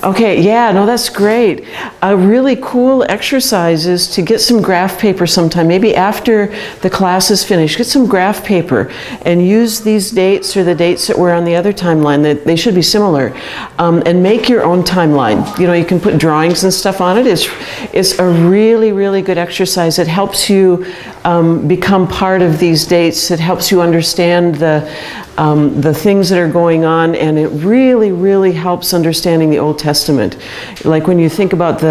Okay, yeah, no, that's great. A really cool exercise is to get some graph paper sometime, maybe after the class is finished. Get some graph paper and use these dates or the dates that were on the other timeline, that they should be similar, and make your own timeline. You know, you can put drawings and stuff on it. It's a really, really good exercise. It helps you become part of these dates. It helps you understand the things that are going on, and it really, really helps understanding the Old Testament. Like when you think about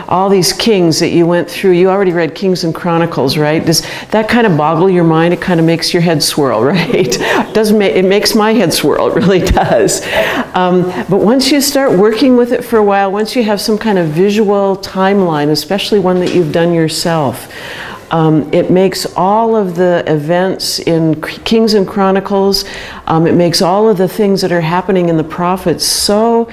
all these kings that you went through, you already read Kings and Chronicles, right? Does that kind of boggle your mind? It kind of makes your head swirl, right? It makes my head swirl, it really does. But once you start working with it for a while, once you have some kind of visual timeline, especially one that you've done yourself, it makes all of the events in Kings and Chronicles, it makes all of the things that are happening in the prophets so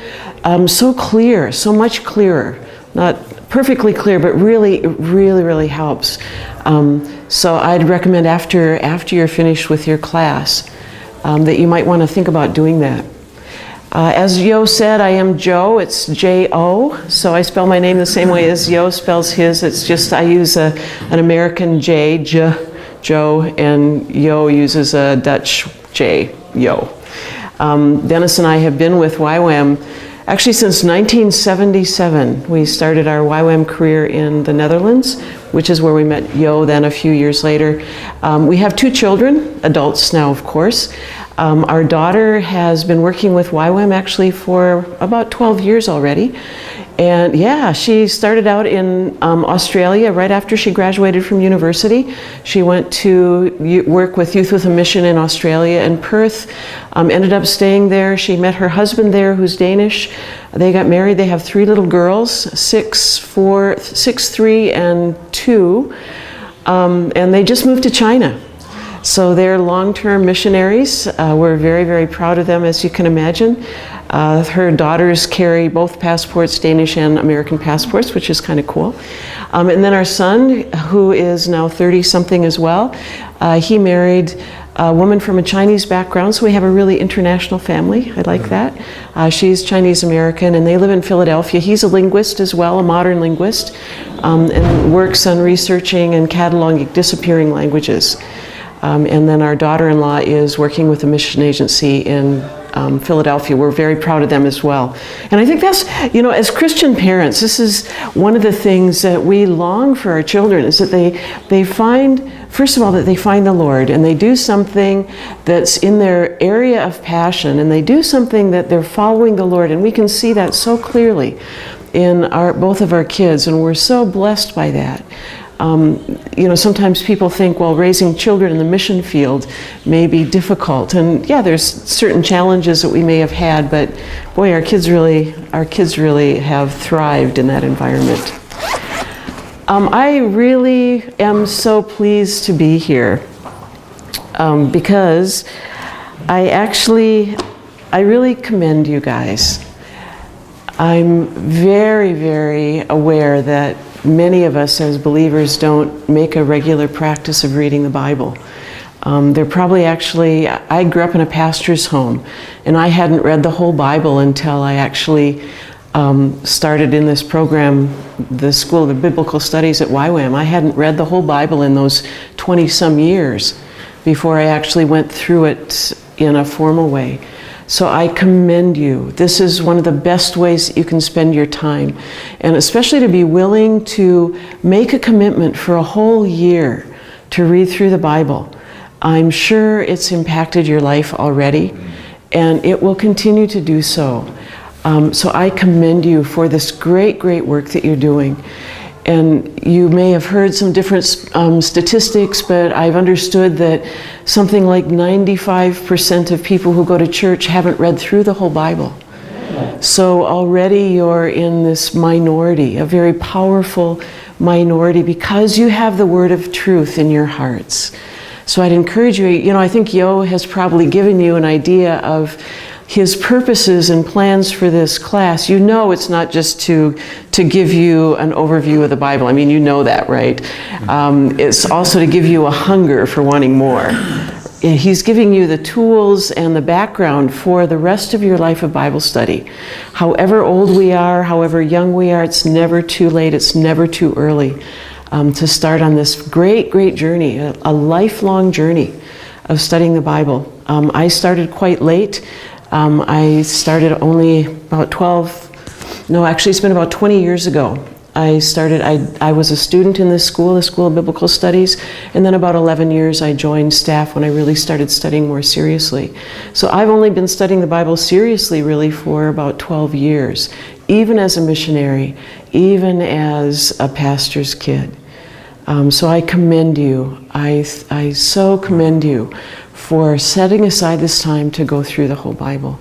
clear, so much clearer. Not perfectly clear, but really, it really, really helps. So I'd recommend after you're finished with your class, that you might want to think about doing that. As Yo said, I am Joe. It's J-O, so I spell my name the same way as Yo spells his. It's just I use an American J, Joe, and Yo uses a Dutch J, Yo. Dennis and I have been with YWAM actually since 1977. We started our YWAM career in the Netherlands, which is where we met Yo then a few years later. We have 2 children, adults now, of course. Our daughter has been working with YWAM actually for about 12 years already. And yeah, she started out in Australia right after she graduated from university. She went to work with Youth with a Mission in Australia in Perth, ended up staying there. She met her husband there, who's Danish. They got married. They have 3 little girls, 6, 3, and 2. And they just moved to China. So they're long-term missionaries. We're very, very proud of them, as you can imagine. Her daughters carry both passports, Danish and American passports, which is kind of cool. And then our son, who is now 30-something as well, he married a woman from a Chinese background, so we have a really international family. I like that. She's Chinese-American, and they live in Philadelphia. He's a linguist as well, a modern linguist, and works on researching and cataloging disappearing languages. And then our daughter-in-law is working with a mission agency in Philadelphia. We're very proud of them as well. And I think that's, you know, as Christian parents, this is one of the things that we long for our children, is that they find, first of all, that they find the Lord, and they do something that's in their area of passion, and they do something that they're following the Lord. And we can see that so clearly in both of our kids, and we're so blessed by that. You know, sometimes people think, well, raising children in the mission field may be difficult, and yeah, there's certain challenges that we may have had, but boy, our kids really have thrived in that environment. I really am so pleased to be here because I really commend you guys. I'm very, very aware that many of us as believers don't make a regular practice of reading the Bible. They're probably actually, I grew up in a pastor's home, and I hadn't read the whole Bible until I actually started in this program, the School of the Biblical Studies at YWAM. I hadn't read the whole Bible in those 20-some years before I actually went through it in a formal way. So I commend you. This is one of the best ways that you can spend your time, and especially to be willing to make a commitment for a whole year to read through the Bible. I'm sure it's impacted your life already, and it will continue to do so. So I commend you for this great, great work that you're doing. And you may have heard some different statistics, but I've understood that something like 95% of people who go to church haven't read through the whole Bible. So already you're in this minority, a very powerful minority, because you have the word of truth in your hearts. So I'd encourage you, you know, I think Yo has probably given you an idea of his purposes and plans for this class. You know, it's not just to give you an overview of the Bible. I mean, you know that, right? It's also to give you a hunger for wanting more. He's giving you the tools and the background for the rest of your life of Bible study. However old we are, however young we are, it's never too late, it's never too early to start on this great, great journey, a lifelong journey of studying the Bible. I started quite late. I started only about it's been about 20 years ago. I was a student in this school, the School of Biblical Studies, and then about 11 years I joined staff when I really started studying more seriously. So I've only been studying the Bible seriously really for about 12 years, even as a missionary, even as a pastor's kid. So I commend you. I so commend you for setting aside this time to go through the whole Bible.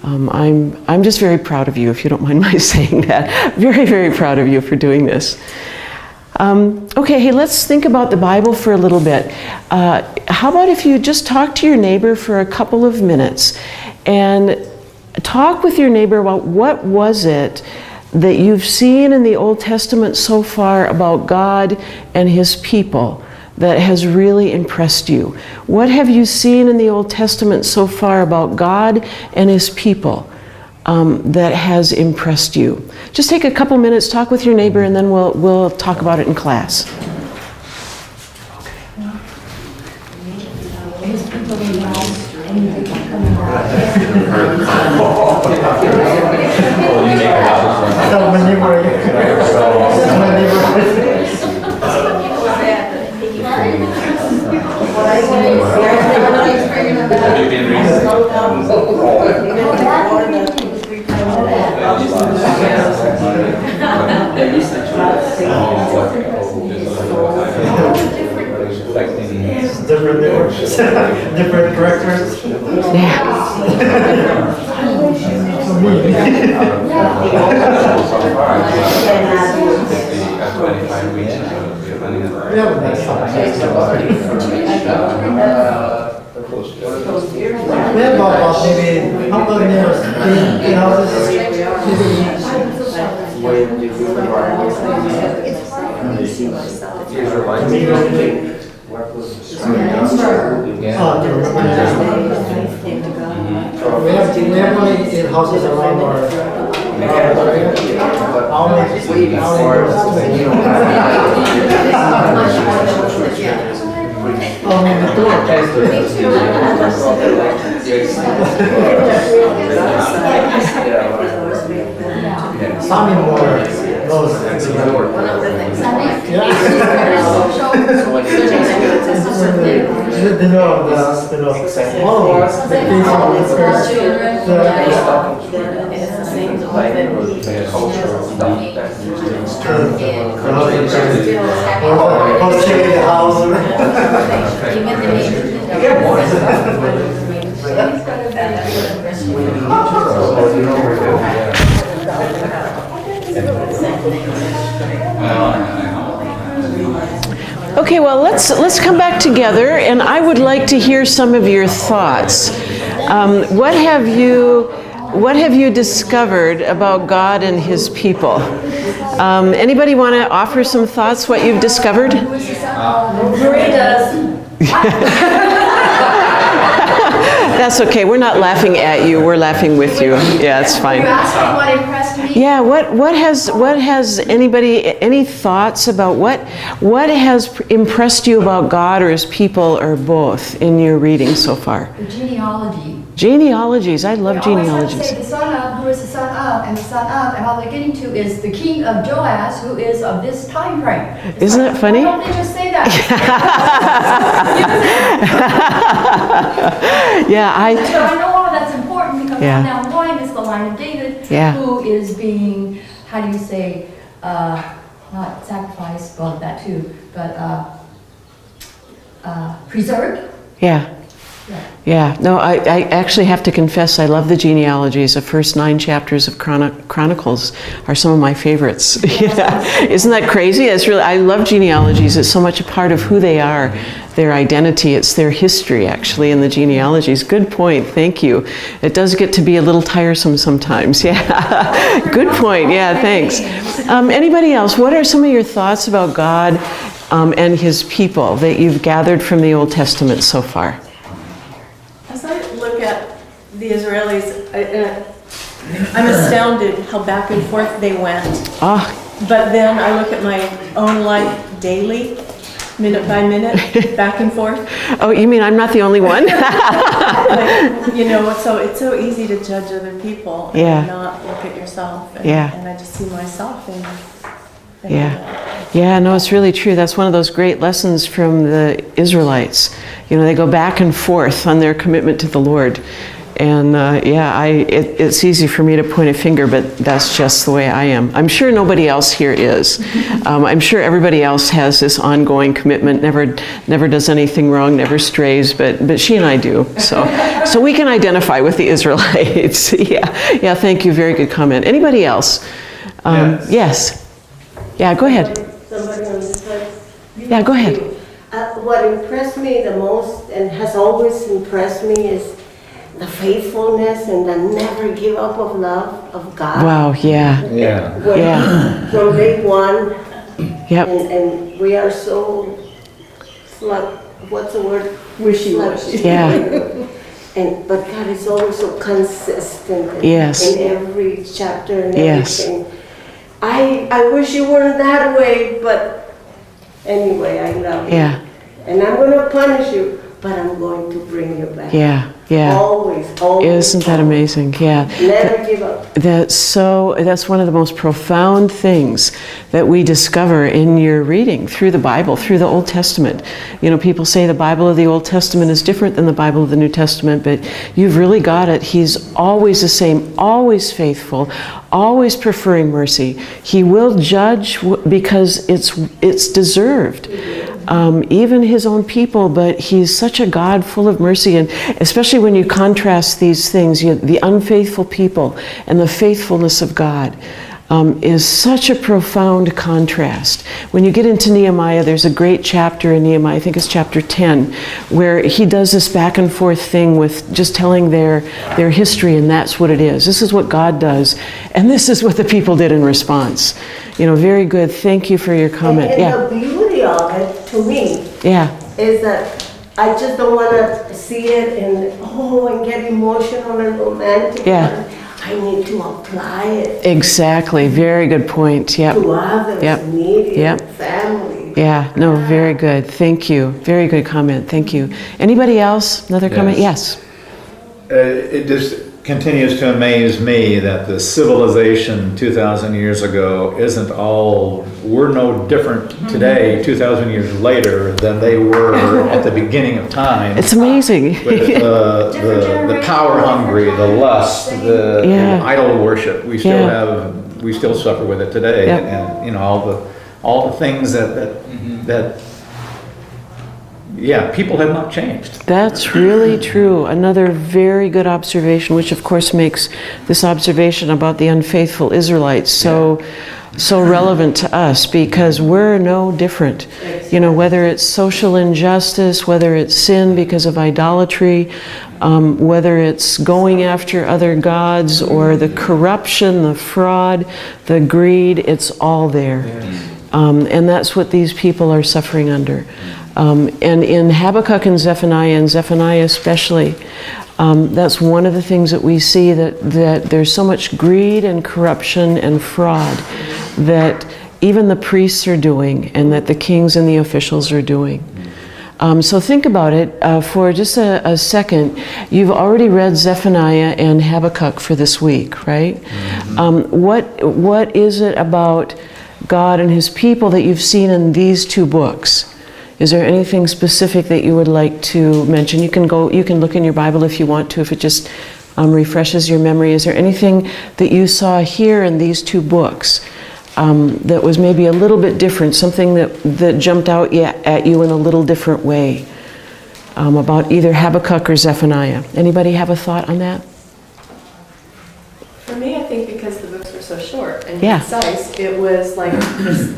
I'm just very proud of you, if you don't mind my saying that. Very, very proud of you for doing this. Okay, hey, let's think about the Bible for a little bit. How about if you just talk to your neighbor for a couple of minutes and talk with your neighbor about what was it that you've seen in the Old Testament so far about God and His people that has really impressed you? What have you seen in the Old Testament so far about God and His people that has impressed you? Just take a couple minutes, talk with your neighbor, and then we'll talk about it in class. Different characters. Yeah. We have about maybe how many years? 3 houses? We have only 8 houses around our area. Some in more those. Okay, well, let's come back together, and I would like to hear some of your thoughts. What have you discovered about God and His people? Anybody want to offer some thoughts? What you've discovered? Marie does. That's okay. We're not laughing at you. We're laughing with you. Yeah, it's fine. You asked me what impressed me. Yeah. What has anybody any thoughts about what has impressed you about God or His people or both in your reading so far? The genealogy. Genealogies. I love genealogies. Always have to say the son of, who is the son of, and the son of, and all they're getting to is the king of Joash, who is of this time frame. Isn't that funny? Why don't they just say that? Yeah, So I know all of that's important because Yeah. now one is the line of David, Yeah. who is being, how do you say, not sacrificed, well, that too, but preserved. Yeah. Yeah, no, I actually have to confess I love the genealogies. The first 9 chapters of Chronicles are some of my favorites. Yeah. Isn't that crazy? I love genealogies. It's so much a part of who they are, their identity. It's their history, actually, in the genealogies. Good point. Thank you. It does get to be a little tiresome sometimes. Yeah. Good point. Yeah, thanks. Anybody else? What are some of your thoughts about God and His people that you've gathered from the Old Testament so far? Israelis, I'm astounded how back and forth they went. Ah, But then I look at my own life daily, minute by minute, back and forth. oh, you mean I'm not the only one? Like, you know, so it's so easy to judge other people Yeah. and not look at yourself. And, Yeah. and I just see myself in Yeah. Yeah, no, it's really true. That's one of those great lessons from the Israelites. You know, they go back and forth on their commitment to the Lord. And it's easy for me to point a finger, but that's just the way I am. I'm sure nobody else here is. I'm sure everybody else has this ongoing commitment, never does anything wrong, never strays, but she and I do. So we can identify with the Israelites. Yeah, thank you. Very good comment. Anybody else? Yes. Yeah, go ahead. Somebody on this side? Yeah, go ahead. What impressed me the most and has always impressed me is the faithfulness and the never give up of love of God. Wow, yeah. Yeah. When, from day one, Yep. and we are so, like, what's the word? Wishy-washy. Yeah. But God is always so consistent Yes. in every chapter and Yes. everything. I wish you weren't that way, but anyway, I love you. Yeah. And I'm going to punish you, but I'm going to bring you back. Yeah. Always, always. Isn't that amazing? Yeah. Never give up. That's one of the most profound things that we discover in your reading through the Bible, through the Old Testament. You know, people say the Bible of the Old Testament is different than the Bible of the New Testament, but you've really got it. He's always the same, always faithful, always preferring mercy. He will judge because it's deserved. Even his own people, but he's such a God full of mercy, and especially when you contrast these things, the unfaithful people and the faithfulness of God is such a profound contrast. When you get into Nehemiah, there's a great chapter in Nehemiah, I think it's chapter 10, where he does this back and forth thing with just telling their history, and that's what it is. This is what God does, and this is what the people did in response. You know, very good. Thank you for your comment. And the beauty of it, to me, Yeah. is that I just don't want to see it and get emotional and romantic. Yeah. I need to apply it Exactly. Very good point. Yep. to others, Yep. immediate Yep. family. Yeah. No, very good. Thank you. Very good comment. Thank you. Anybody else? Another comment? Yes. It just continues to amaze me that the civilization 2,000 years ago isn't all, we're no different today, 2,000 years later, than they were at the beginning of time. It's amazing. With the power hungry, the lust, the Yeah. idol worship, we still Yeah. we still suffer with it today. Yep. And, you know, all the things that people have not changed. That's really true. Another very good observation, which of course makes this observation about the unfaithful Israelites so relevant to us, because we're no different. You know, whether it's social injustice, whether it's sin because of idolatry, whether it's going after other gods, or the corruption, the fraud, the greed, it's all there. And that's what these people are suffering under. And in Habakkuk and Zephaniah especially, that's one of the things that we see, that there's so much greed and corruption and fraud that even the priests are doing, and that the kings and the officials are doing. So think about it for just a second. You've already read Zephaniah and Habakkuk for this week, right? What is it about God and his people that you've seen in these two books? Is there anything specific that you would like to mention? You can look in your Bible if you want to, if it just refreshes your memory. Is there anything that you saw here in these two books that was maybe a little bit different, something that jumped out at you in a little different way about either Habakkuk or Zephaniah? Anybody have a thought on that? For me, I think because the books were so short and Yeah. concise, it was like this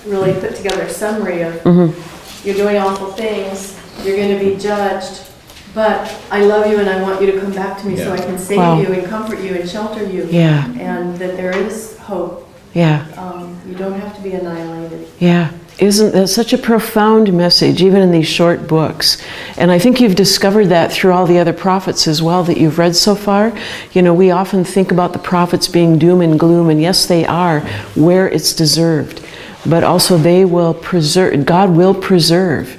really put together summary of you're doing awful things, you're going to be judged, but I love you and I want you to come back to me so I can save Wow. you and comfort you and shelter you. Yeah. And that there is hope. Yeah. You don't have to be annihilated. Yeah. Isn't that such a profound message, even in these short books? And I think you've discovered that through all the other prophets as well that you've read so far. You know, we often think about the prophets being doom and gloom, and yes, they are, where it's deserved. But also they will preserve, God will preserve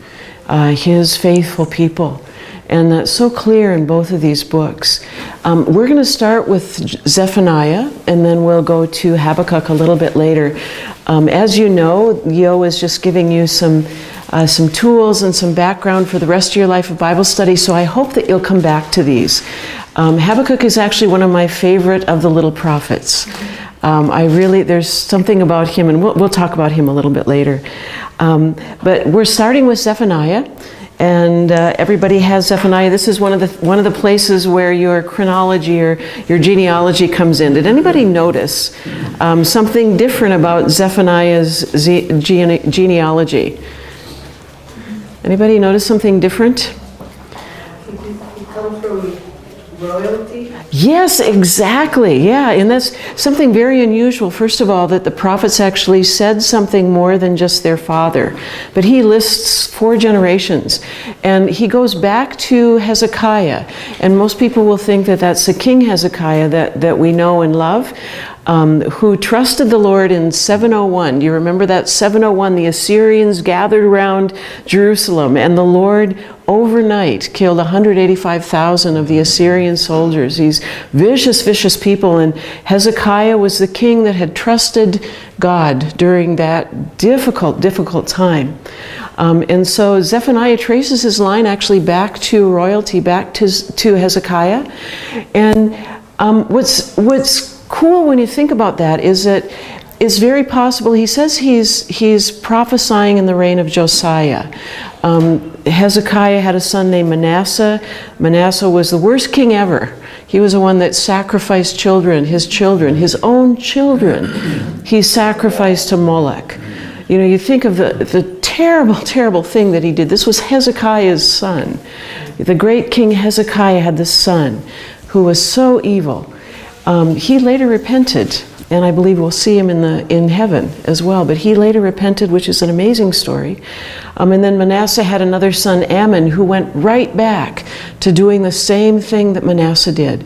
His faithful people. And that's so clear in both of these books. We're going to start with Zephaniah, and then we'll go to Habakkuk a little bit later. As you know, Yo is just giving you some tools and some background for the rest of your life of Bible study, so I hope that you'll come back to these. Habakkuk is actually one of my favorite of the little prophets. There's something about him, and we'll talk about him a little bit later. But we're starting with Zephaniah. And everybody has Zephaniah. This is one of the places where your chronology or your genealogy comes in. Did anybody notice something different about Zephaniah's genealogy? Anybody notice something different? He comes from royalty. Yes, exactly. Yeah, and that's something very unusual. First of all, that the prophets actually said something more than just their father. But he lists 4 generations. And he goes back to Hezekiah. And most people will think that that's the King Hezekiah that we know and love, who trusted the Lord in 701. Do you remember that? 701, the Assyrians gathered around Jerusalem, and the Lord overnight killed 185,000 of the Assyrian soldiers, these vicious, vicious people. And Hezekiah was the king that had trusted God during that difficult, difficult time. And so Zephaniah traces his line actually back to royalty, back to Hezekiah. And what's cool when you think about that is that it's very possible, he says he's prophesying in the reign of Josiah. Hezekiah had a son named Manasseh. Manasseh was the worst king ever. He was the one that sacrificed his own children. He sacrificed to Moloch. You know, you think of the terrible, terrible thing that he did. This was Hezekiah's son. The great King Hezekiah had this son who was so evil. He later repented, and I believe we'll see him in heaven as well. But he later repented, which is an amazing story. And then Manasseh had another son, Ammon, who went right back to doing the same thing that Manasseh did.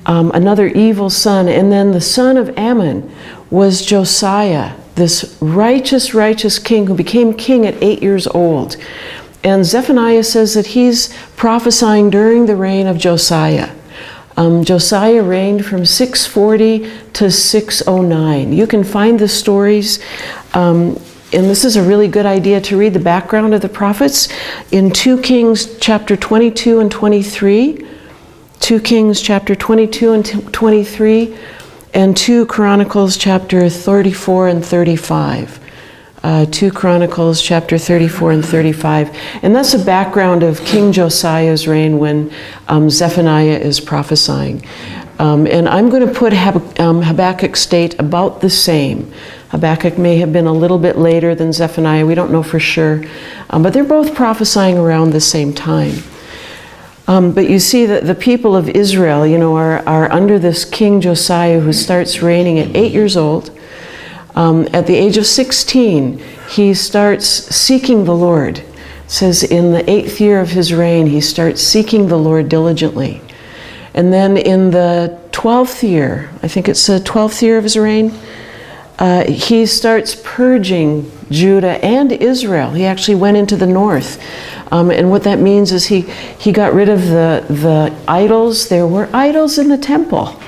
Another evil son. And then the son of Ammon was Josiah, this righteous, righteous king who became king at 8 years old. And Zephaniah says that he's prophesying during the reign of Josiah. Josiah reigned from 640 to 609. You can find the stories, and this is a really good idea to read the background of the prophets in 2 Kings chapter 22 and 23, 2 Kings chapter 22 and 23, and 2 Chronicles chapter 34 and 35. 2 Chronicles chapter 34 and 35. And that's a background of King Josiah's reign when Zephaniah is prophesying. And I'm going to put Habakkuk's date about the same. Habakkuk may have been a little bit later than Zephaniah. We don't know for sure. But they're both prophesying around the same time. But you see that the people of Israel, you know, are under this King Josiah who starts reigning at 8 years old. At the age of 16, he starts seeking the Lord. It says in the 8th year of his reign, he starts seeking the Lord diligently. And then in the 12th year, I think it's the 12th year of his reign, he starts purging Judah and Israel. He actually went into the north. And what that means is he got rid of the idols. There were idols in the temple.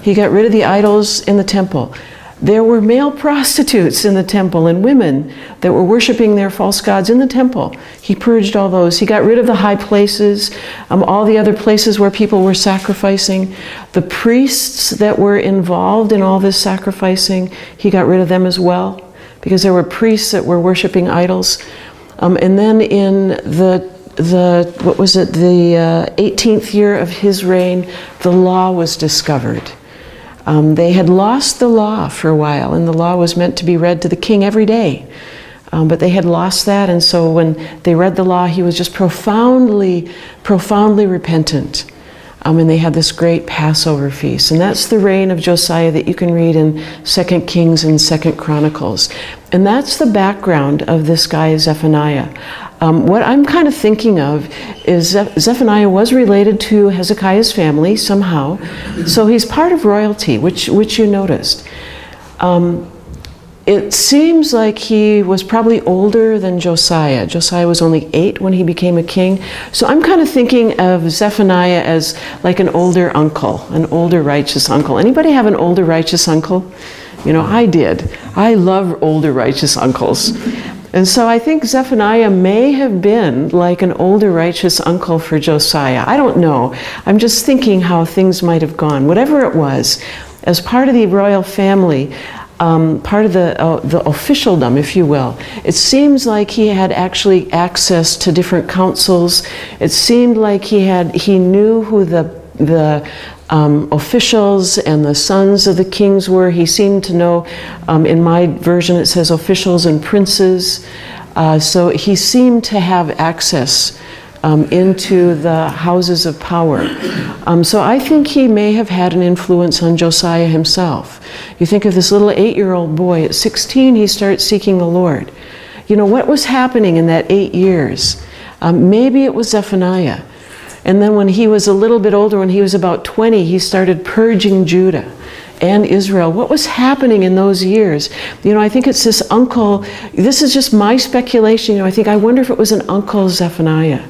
He got rid of the idols in the temple. There were male prostitutes in the temple and women that were worshiping their false gods in the temple. He purged all those. He got rid of the high places, all the other places where people were sacrificing. The priests that were involved in all this sacrificing, he got rid of them as well, because there were priests that were worshiping idols. And then in the 18th year of his reign, the law was discovered. They had lost the law for a while, and the law was meant to be read to the king every day. But they had lost that, and so when they read the law, he was just profoundly, profoundly repentant. And they had this great Passover feast. And that's the reign of Josiah that you can read in 2 Kings and 2 Chronicles. And that's the background of this guy, Zephaniah. What I'm kind of thinking of is Zephaniah was related to Hezekiah's family somehow. So he's part of royalty, which you noticed. It seems like he was probably older than Josiah. Josiah was only 8 when he became a king. So I'm kind of thinking of Zephaniah as like an older uncle, an older righteous uncle. Anybody have an older righteous uncle? You know, I did. I love older righteous uncles. And so I think Zephaniah may have been like an older righteous uncle for Josiah. I don't know. I'm just thinking how things might have gone. Whatever it was, as part of the royal family, part of the officialdom, if you will, it seems like he had actually access to different councils. It seemed like he knew who the officials and the sons of the kings were. He seemed to know, in my version it says officials and princes. So he seemed to have access into the houses of power. So I think he may have had an influence on Josiah himself. You think of this little 8-year-old boy, at 16 he starts seeking the Lord. You know, what was happening in that 8 years? Maybe it was Zephaniah. And then when he was a little bit older, when he was about 20, he started purging Judah and Israel. What was happening in those years? You know, I think it's this uncle, this is just my speculation, you know, I wonder if it was an uncle Zephaniah,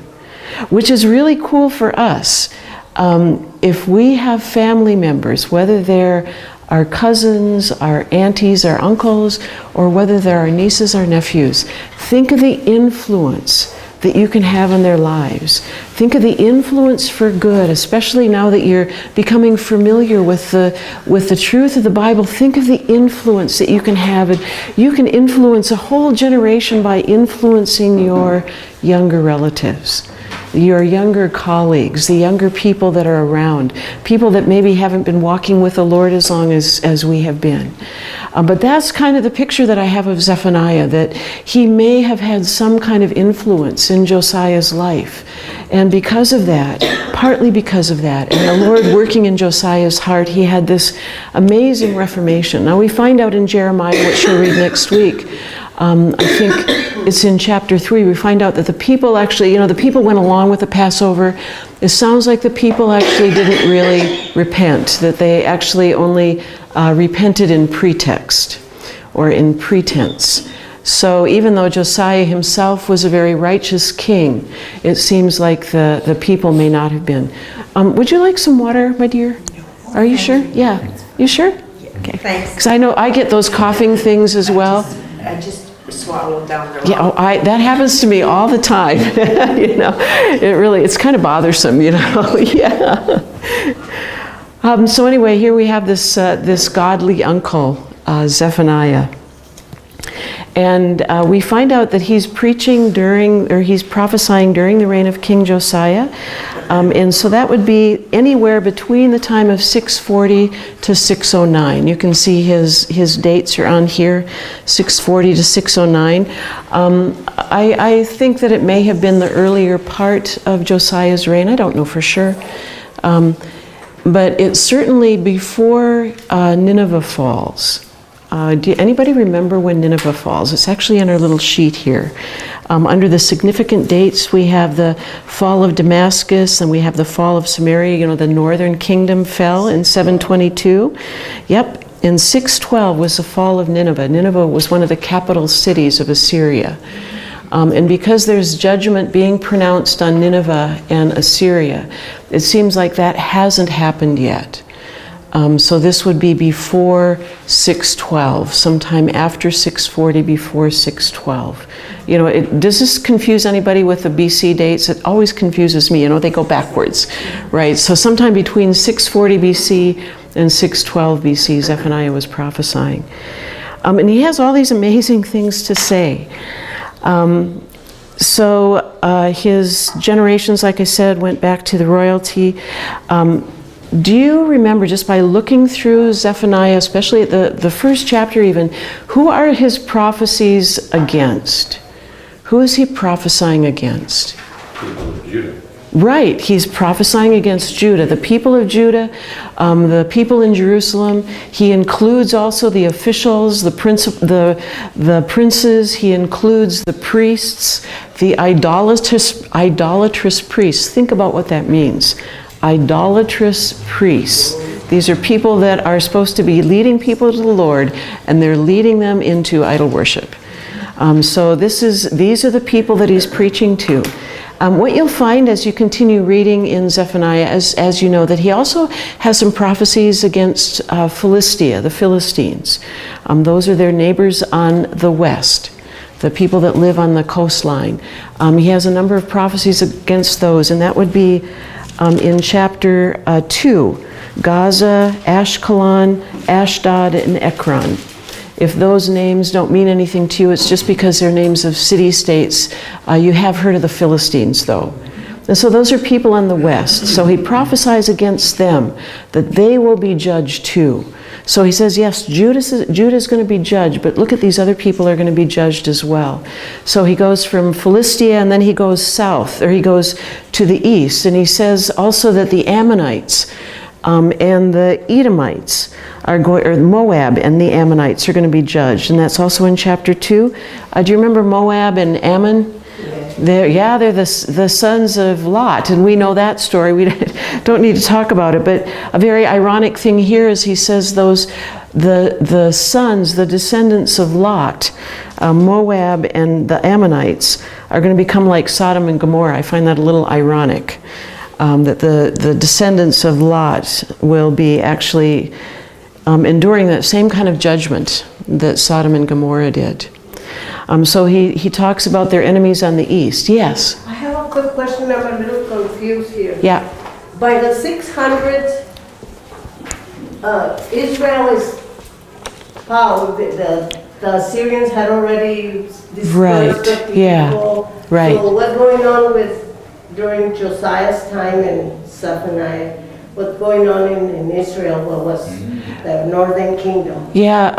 which is really cool for us. If we have family members, whether they're our cousins, our aunties, our uncles, or whether they're our nieces or nephews, think of the influence that you can have in their lives. Think of the influence for good, especially now that you're becoming familiar with the truth of the Bible. Think of the influence that you can have. And you can influence a whole generation by influencing your younger relatives, your younger colleagues, the younger people that are around, people that maybe haven't been walking with the Lord as long as we have been. But that's kind of the picture that I have of Zephaniah, that he may have had some kind of influence in Josiah's life. And because of that, partly because of that, and the Lord working in Josiah's heart, he had this amazing reformation. Now we find out in Jeremiah, which we'll read next week, I think it's in chapter 3, we find out that the people actually, you know, the people went along with the Passover. It sounds like the people actually didn't really repent, that they actually only repented in pretext or in pretense. So even though Josiah himself was a very righteous king, it seems like the people may not have been. Would you like some water, my dear? Are you sure? Yeah. You sure? Okay. Thanks. Because I know I get those coughing things as well. I just swallowed down the Yeah, that happens to me all the time. You know, it's kind of bothersome, you know. Yeah. So anyway, here we have this godly uncle, Zephaniah. And we find out that he's he's prophesying during the reign of King Josiah. And so that would be anywhere between the time of 640 to 609. You can see his dates are on here, 640 to 609. I think that it may have been the earlier part of Josiah's reign. I don't know for sure. But it's certainly before Nineveh falls. Anybody remember when Nineveh falls? It's actually on our little sheet here. Under the significant dates, we have the fall of Damascus and we have the fall of Samaria. You know, the northern kingdom fell in 722. Yep, in 612 was the fall of Nineveh. Nineveh was one of the capital cities of Assyria. And because there's judgment being pronounced on Nineveh and Assyria, it seems like that hasn't happened yet. So this would be before 612, sometime after 640, before 612. You know, does this confuse anybody with the BC dates? It always confuses me, you know, they go backwards, right? So sometime between 640 BC and 612 BC, Zephaniah was prophesying. And he has all these amazing things to say. His generations, like I said, went back to the royalty. Do you remember, just by looking through Zephaniah, especially at the first chapter even, who are his prophecies against? Who is he prophesying against? People of Judah. Right, he's prophesying against Judah, the people of Judah, the people in Jerusalem. He includes also the officials, the princes. He includes the priests, the idolatrous priests. Think about what that means. Idolatrous priests. These are people that are supposed to be leading people to the Lord, and they're leading them into idol worship. So these are the people that he's preaching to. What you'll find as you continue reading in Zephaniah, as you know, that he also has some prophecies against Philistia, the Philistines. Those are their neighbors on the west, the people that live on the coastline. He has a number of prophecies against those, and that would be in chapter 2, Gaza, Ashkelon, Ashdod, and Ekron. If those names don't mean anything to you, it's just because they're names of city-states. You have heard of the Philistines, though. And so those are people on the west. So he prophesies against them, that they will be judged too. So he says, yes, Judah is going to be judged, but look at these other people are going to be judged as well. So he goes from Philistia, and then he goes south, or he goes to the east. And he says also that the Ammonites and the Edomites are going, or Moab and the Ammonites are going to be judged, and that's also in chapter 2. Do you remember Moab and Ammon? They're the sons of Lot, and we know that story. We don't need to talk about it, but a very ironic thing here is he says the sons, the descendants of Lot, Moab and the Ammonites, are going to become like Sodom and Gomorrah. I find that a little ironic, that the descendants of Lot will be actually enduring that same kind of judgment that Sodom and Gomorrah did. So he talks about their enemies on the east. Yes? I have a quick question. I'm a little confused here. Yeah. By the 600s, Israel is found. The Assyrians had already dispersed the people. Yeah. Right. So what's going on during Josiah's time and Zephaniah? What's going on in Israel? What was the northern kingdom? Yeah,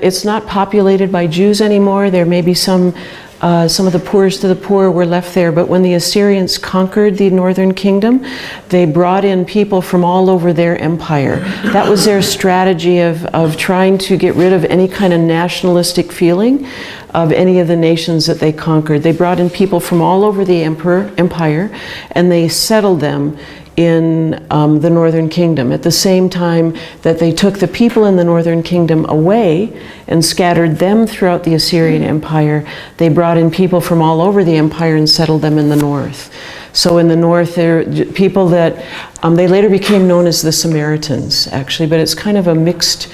it's not populated by Jews anymore. There may be some of the poorest of the poor were left there, but when the Assyrians conquered the northern kingdom, they brought in people from all over their empire. That was their strategy of trying to get rid of any kind of nationalistic feeling of any of the nations that they conquered. They brought in people from all over the empire, and they settled them in the northern kingdom. At the same time that they took the people in the northern kingdom away and scattered them throughout the Assyrian Empire, they brought in people from all over the empire and settled them in the north. So in the north, there are people that they later became known as the Samaritans, actually, but it's kind of a mixed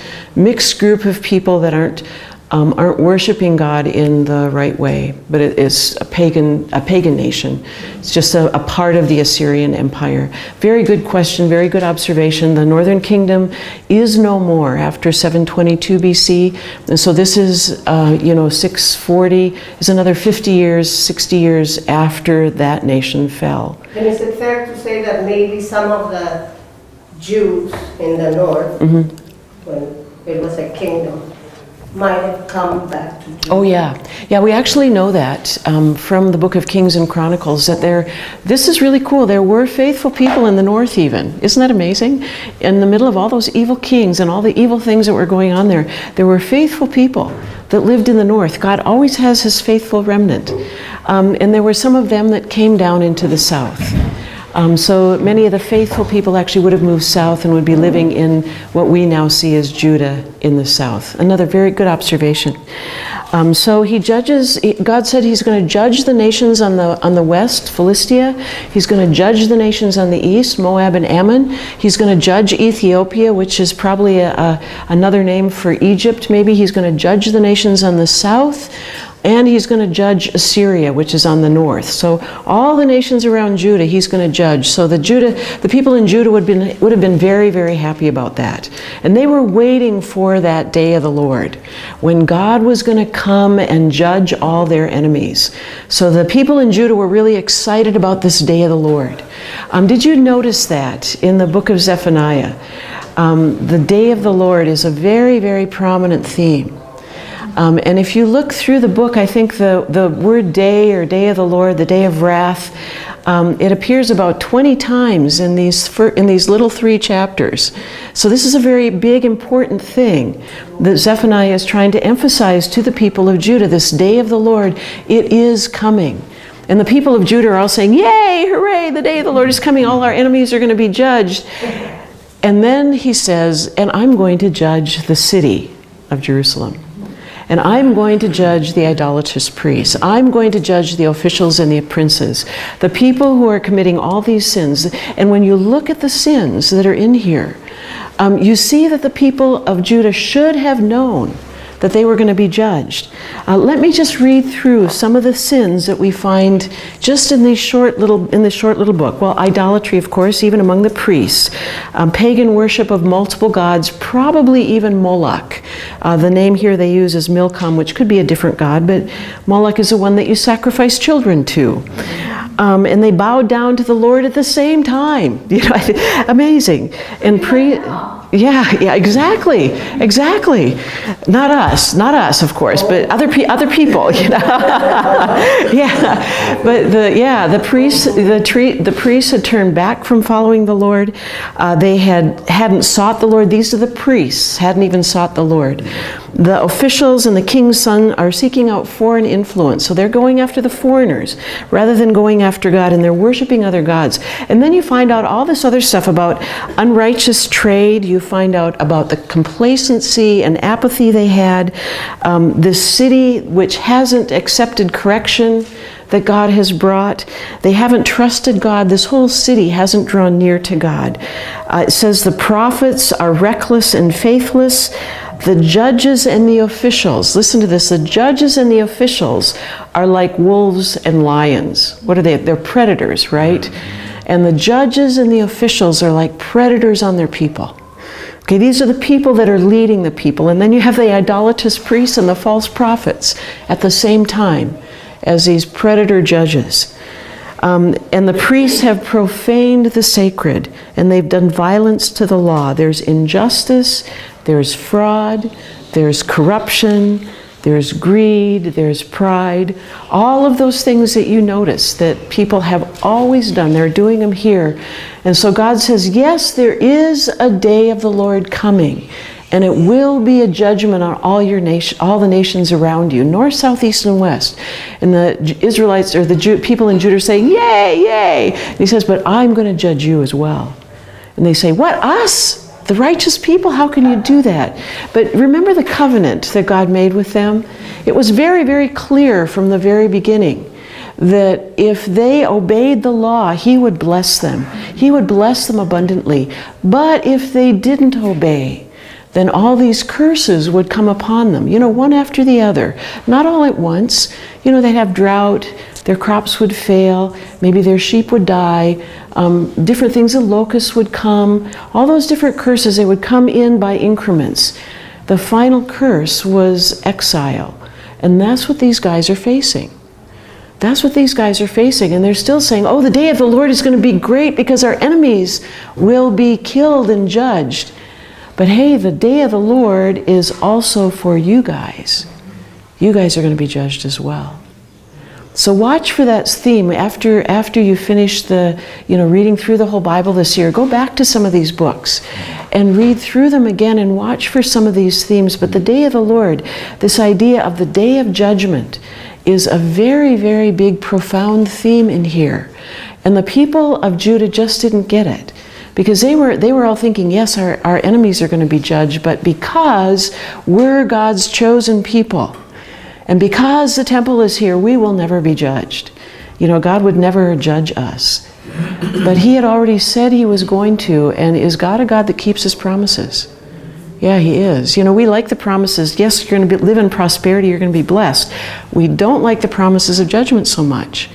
group of people that aren't worshiping God in the right way, but it is a pagan nation. It's just a part of the Assyrian Empire. Very good question, very good observation. The northern kingdom is no more after 722 BC, and so this is 640 is another 50 years, 60 years after that nation fell. And is it fair to say that maybe some of the Jews in the north, when it was a kingdom, might have come back to Judah? Oh yeah, we actually know that from the book of Kings and Chronicles, that this is really cool. There were faithful people in the north even. Isn't that amazing? In the middle of all those evil kings and all the evil things that were going on there were faithful people that lived in the north. God always has his faithful remnant. And there were some of them that came down into the south. So many of the faithful people actually would have moved south and would be living in what we now see as Judah in the south. Another very good observation. So God said he's going to judge the nations on the west, Philistia. He's going to judge the nations on the east, Moab and Ammon. He's going to judge Ethiopia, which is probably another name for Egypt. Maybe he's going to judge the nations on the south. And he's going to judge Assyria, which is on the north. So all the nations around Judah, he's going to judge. So the people in Judah would have been very, very happy about that. And they were waiting for that day of the Lord, when God was going to come and judge all their enemies. So the people in Judah were really excited about this day of the Lord. Did you notice that in the book of Zephaniah? The day of the Lord is a very, very prominent theme. And if you look through the book, I think the word day or day of the Lord, the day of wrath, It appears about 20 times in these little 3 chapters. So this is a very big, important thing that Zephaniah is trying to emphasize to the people of Judah. This day of the Lord, it is coming. And the people of Judah are all saying, yay, hooray, the day of the Lord is coming. All our enemies are going to be judged. And then he says, and I'm going to judge the city of Jerusalem. And I'm going to judge the idolatrous priests. I'm going to judge the officials and the princes, the people who are committing all these sins. And when you look at the sins that are in here, you see that the people of Judah should have known that they were going to be judged. Let me just read through some of the sins that we find just in this short little book. Well, idolatry, of course, even among the priests. Pagan worship of multiple gods, probably even Moloch. The name here they use is Milcom, which could be a different god, but Moloch is the one that you sacrifice children to. And they bowed down to the Lord at the same time. You know, amazing. And yeah, exactly. Not us, of course, but other people. You know, yeah. But the priests had turned back from following the Lord. They hadn't sought the Lord. These are the priests, hadn't even sought the Lord. The officials and the king's son are seeking out foreign influence, so they're going after the foreigners rather than going after God, and they're worshiping other gods. And then you find out all this other stuff about unrighteous trade. You find out about the complacency and apathy they had. This city which hasn't accepted correction that God has brought. They haven't trusted God. This whole city hasn't drawn near to God. It says the prophets are reckless and faithless. The judges and the officials, listen to this, the judges and the officials are like wolves and lions. What are they? They're predators, right? And the judges and the officials are like predators on their people. Okay, these are the people that are leading the people. And then you have the idolatrous priests and the false prophets at the same time as these predator judges. And the priests have profaned the sacred, and they've done violence to the law. There's injustice, there's fraud, there's corruption, there's greed, there's pride. All of those things that you notice that people have always done, they're doing them here. And so God says, yes, there is a day of the Lord coming, and it will be a judgment on all the nations around you, north, south, east, and west. And the Israelites, or the people in Judah, are saying, yay, yay. And he says, but I'm going to judge you as well. And they say, what, us? The righteous people? How can you do that? But remember the covenant that God made with them? It was very, very clear from the very beginning that if they obeyed the law, He would bless them. He would bless them abundantly. But if they didn't obey, then all these curses would come upon them, one after the other. Not all at once. They'd have drought, their crops would fail, maybe their sheep would die, different things, the locusts would come, all those different curses, they would come in by increments. The final curse was exile, and that's what these guys are facing. That's what these guys are facing, and they're still saying, oh, the day of the Lord is going to be great because our enemies will be killed and judged. But hey, the day of the Lord is also for you guys. You guys are going to be judged as well. So watch for that theme. After you finish reading through the whole Bible this year, go back to some of these books and read through them again and watch for some of these themes. But the day of the Lord, this idea of the day of judgment, is a very, very big, profound theme in here. And the people of Judah just didn't get it. Because they were all thinking, yes, our enemies are going to be judged, but because we're God's chosen people, and because the temple is here, we will never be judged. God would never judge us. But He had already said He was going to, and is God a God that keeps His promises? Yeah, He is. We like the promises. Yes, you're going to live in prosperity, you're going to be blessed. We don't like the promises of judgment so much.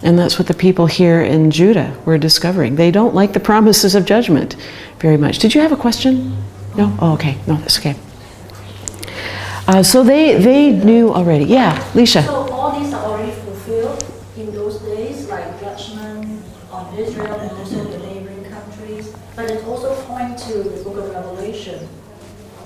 And that's what the people here in Judah were discovering. They don't like the promises of judgment very much. Did you have a question? No? Oh, okay. No, that's okay. So they knew already. Yeah, Lisha. So all these are already fulfilled in those days, like judgment on Israel and also the neighboring countries. But it also points to the book of Revelation,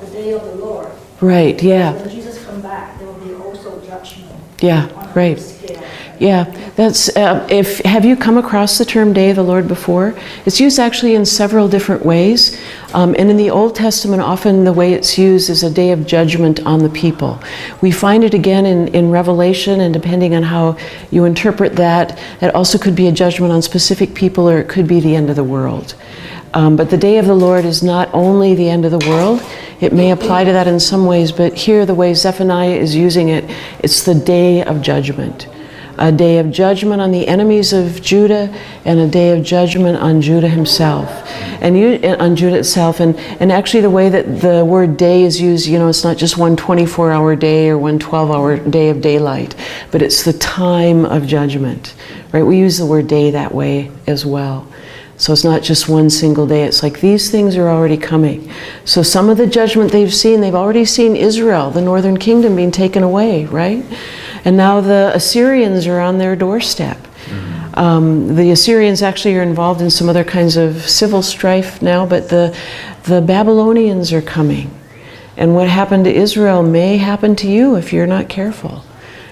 the day of the Lord. Right, yeah. When Jesus comes back, there will be also judgment. Yeah, on a right. big scale. Yeah, that's, have you come across the term Day of the Lord before? It's used actually in several different ways. And in the Old Testament, often the way it's used is a day of judgment on the people. We find it again in Revelation, and depending on how you interpret that, it also could be a judgment on specific people, or it could be the end of the world. But the day of the Lord is not only the end of the world. It may apply to that in some ways, but here the way Zephaniah is using it, it's the day of judgment. A day of judgment on the enemies of Judah, and a day of judgment on Judah himself, and on Judah itself. And actually the way that the word day is used, you know, it's not just one 24-hour day or one 12-hour day of daylight, but it's the time of judgment, right? We use the word day that way as well. So it's not just one single day. It's like these things are already coming. So some of the judgment they've already seen Israel, the northern kingdom, being taken away, right? And now the Assyrians are on their doorstep. The Assyrians actually are involved in some other kinds of civil strife now, but the Babylonians are coming. And what happened to Israel may happen to you if you're not careful.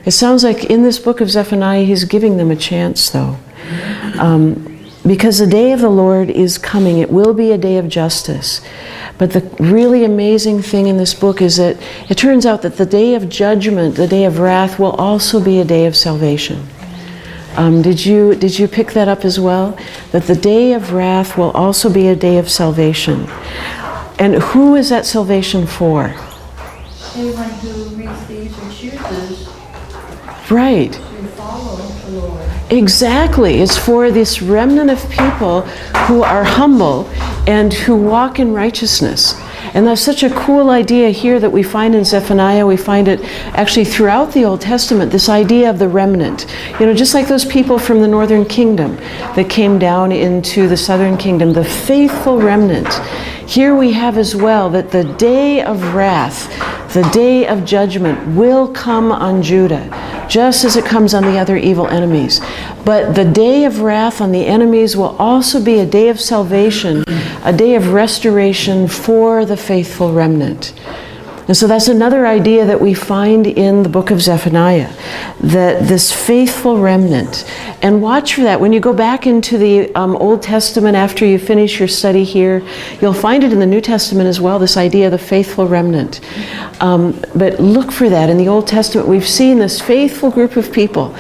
It sounds like in this book of Zephaniah, he's giving them a chance, though. Because the day of the Lord is coming. It will be a day of justice. But the really amazing thing in this book is that it turns out that the day of judgment, the day of wrath, will also be a day of salvation. Did you pick that up as well? That the day of wrath will also be a day of salvation. And who is that salvation for? Anyone who reads these and chooses Right. to follow the Lord. Exactly. It's for this remnant of people who are humble and who walk in righteousness. And that's such a cool idea here that we find in Zephaniah. We find it actually throughout the Old Testament, this idea of the remnant. You know, just like those people from the northern kingdom that came down into the southern kingdom, the faithful remnant. Here we have as well that the day of wrath, the day of judgment will come on Judah, just as it comes on the other evil enemies. But the day of wrath on the enemies will also be a day of salvation, a day of restoration for the faithful remnant. And so that's another idea that we find in the book of Zephaniah, that this faithful remnant. And watch for that. When you go back into the Old Testament after you finish your study here, you'll find it in the New Testament as well, this idea of the faithful remnant. But look for that. In the Old Testament, we've seen this faithful group of people,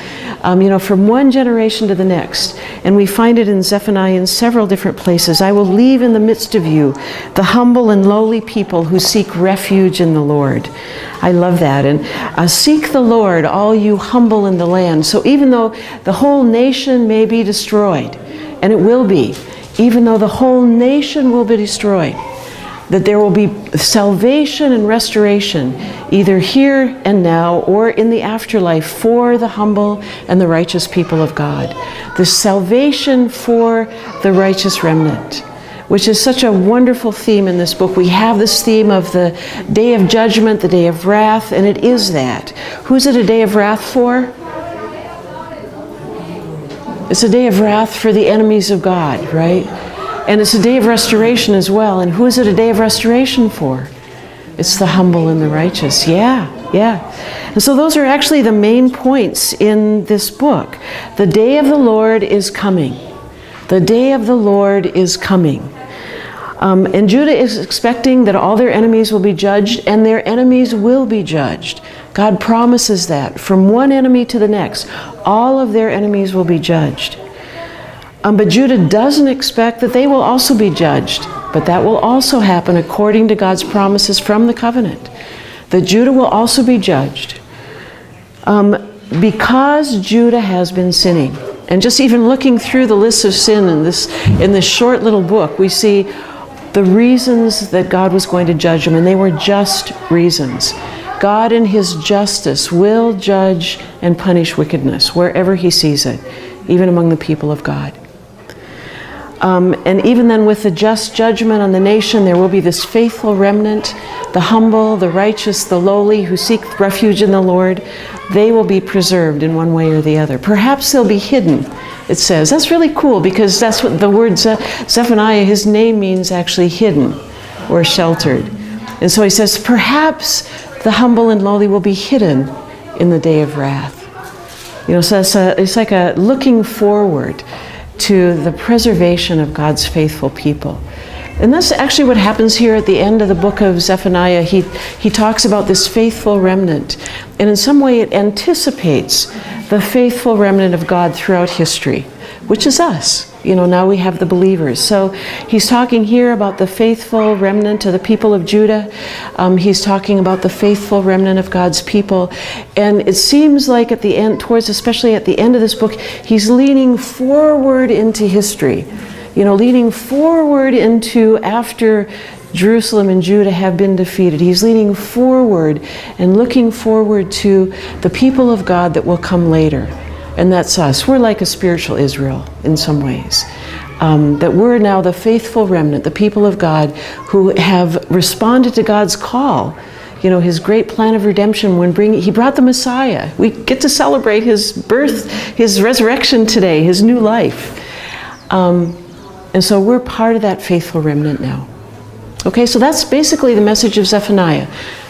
from one generation to the next. And we find it in Zephaniah in several different places. I will leave in the midst of you the humble and lowly people who seek refuge in the Lord. I love that. And seek the Lord, all you humble in the land. So even though the whole nation may be destroyed, and it will be, even though the whole nation will be destroyed, that there will be salvation and restoration, either here and now or in the afterlife, for the humble and the righteous people of God. The salvation for the righteous remnant, which is such a wonderful theme in this book. We have this theme of the day of judgment, the day of wrath, and it is that. Who's it a day of wrath for? It's a day of wrath for the enemies of God, right? And it's a day of restoration as well. And who is it a day of restoration for? It's the humble and the righteous. Yeah. And so those are actually the main points in this book. The day of the Lord is coming. The day of the Lord is coming. And Judah is expecting that all their enemies will be judged, and their enemies will be judged. God promises that from one enemy to the next, all of their enemies will be judged. But Judah doesn't expect that they will also be judged. But that will also happen according to God's promises from the covenant. That Judah will also be judged. Because Judah has been sinning. And just even looking through the list of sin in this short little book, we see the reasons that God was going to judge them. And they were just reasons. God in his justice will judge and punish wickedness wherever he sees it, even among the people of God. And even then with the just judgment on the nation, there will be this faithful remnant, the humble, the righteous, the lowly, who seek refuge in the Lord. They will be preserved in one way or the other. Perhaps they'll be hidden, it says. That's really cool, because that's what the word Zephaniah, his name means actually hidden or sheltered. And so he says, perhaps the humble and lowly will be hidden in the day of wrath. So it's like a looking forward to the preservation of God's faithful people. And that's actually what happens here at the end of the book of Zephaniah. He talks about this faithful remnant. And in some way it anticipates the faithful remnant of God throughout history, which is us. Now we have the believers. So he's talking here about the faithful remnant of the people of Judah. He's talking about the faithful remnant of God's people. And it seems like at the end, especially at the end of this book, he's leaning forward into history. Leaning forward into after Jerusalem and Judah have been defeated. He's leaning forward and looking forward to the people of God that will come later. And that's us. We're like a spiritual Israel in some ways. That we're now the faithful remnant, the people of God who have responded to God's call. His great plan of redemption when he brought the Messiah. We get to celebrate his birth, his resurrection today, his new life. And so we're part of that faithful remnant now. Okay, so that's basically the message of Zephaniah.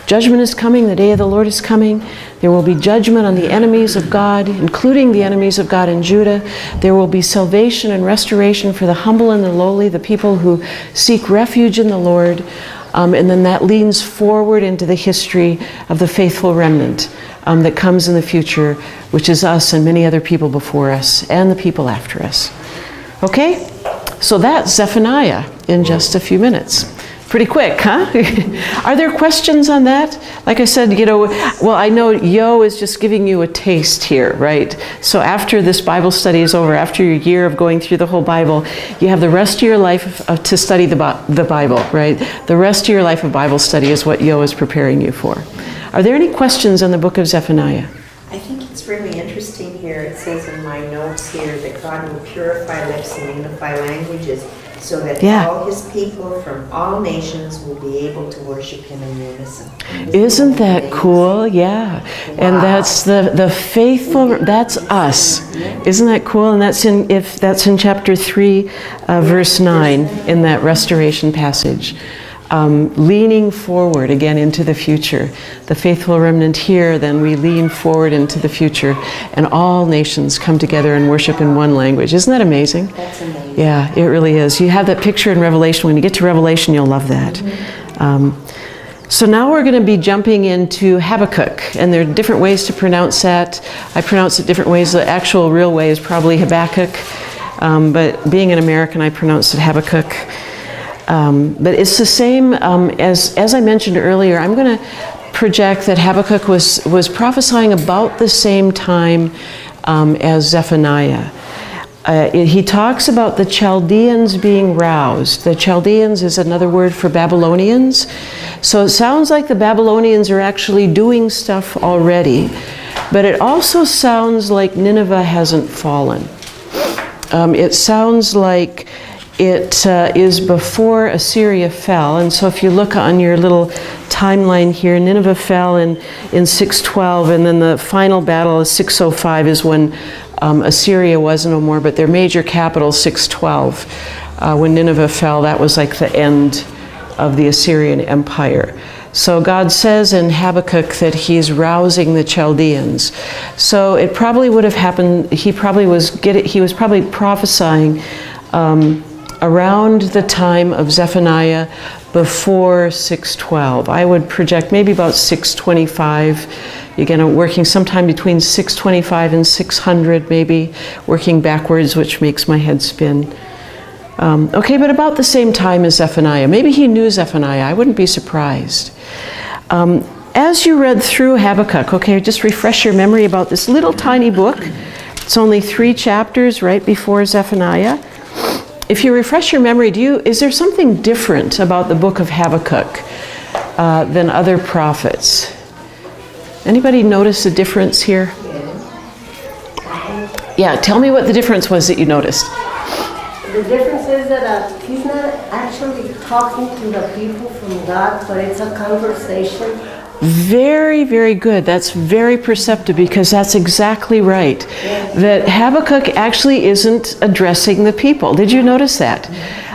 Judgment is coming, the day of the Lord is coming. There will be judgment on the enemies of God, including the enemies of God in Judah. There will be salvation and restoration for the humble and the lowly, the people who seek refuge in the Lord. And then that leans forward into the history of the faithful remnant that comes in the future, which is us and many other people before us and the people after us. Okay? So that's Zephaniah in just a few minutes. Pretty quick, huh? Are there questions on that? Like I said, well, I know Yo is just giving you a taste here, right? So after this Bible study is over, after your year of going through the whole Bible, you have the rest of your life to study the Bible, right? The rest of your life of Bible study is what Yo is preparing you for. Are there any questions on the book of Zephaniah? I think it's really interesting here. It says in my notes here that God will purify lips and unify languages so that all his people from all nations will be able to worship him in unison. Isn't that cool? Yeah. Wow. And that's the faithful, that's us. Isn't that cool? And that's in chapter 3, verse 9, in that restoration passage. Leaning forward again into the future. The faithful remnant here, then we lean forward into the future, and all nations come together and worship in one language. Isn't that amazing? That's amazing. Yeah, it really is. You have that picture in Revelation. When you get to Revelation, you'll love that. So now we're going to be jumping into Habakkuk, and there are different ways to pronounce that. I pronounce it different ways. The actual real way is probably Habakkuk, but being an American, I pronounce it Habakkuk. But it's the same as I mentioned earlier. I'm going to project that Habakkuk was prophesying about the same time as Zephaniah. He talks about the Chaldeans being roused. The Chaldeans is another word for Babylonians. So it sounds like the Babylonians are actually doing stuff already, but it also sounds like Nineveh hasn't fallen. It sounds like it is before Assyria fell. And so if you look on your little timeline here, Nineveh fell in 612, and then the final battle of 605 is when Assyria was no more, but their major capital, 612. When Nineveh fell, that was like the end of the Assyrian Empire. So God says in Habakkuk that he's rousing the Chaldeans. So it probably would have happened, he was probably prophesying around the time of Zephaniah before 612. I would project maybe about 625. Again, working sometime between 625 and 600 maybe, working backwards, which makes my head spin. Okay, but about the same time as Zephaniah. Maybe he knew Zephaniah. I wouldn't be surprised. As you read through Habakkuk, okay, just refresh your memory about this little tiny book. It's only 3 chapters right before Zephaniah. If you refresh your memory, is there something different about the book of Habakkuk than other prophets? Anybody notice a difference here? Yeah, tell me what the difference was that you noticed. The difference is that he's not actually talking to the people from God, but it's a conversation. Very, very good. That's very perceptive, because that's exactly right. That Habakkuk actually isn't addressing the people. Did you notice that?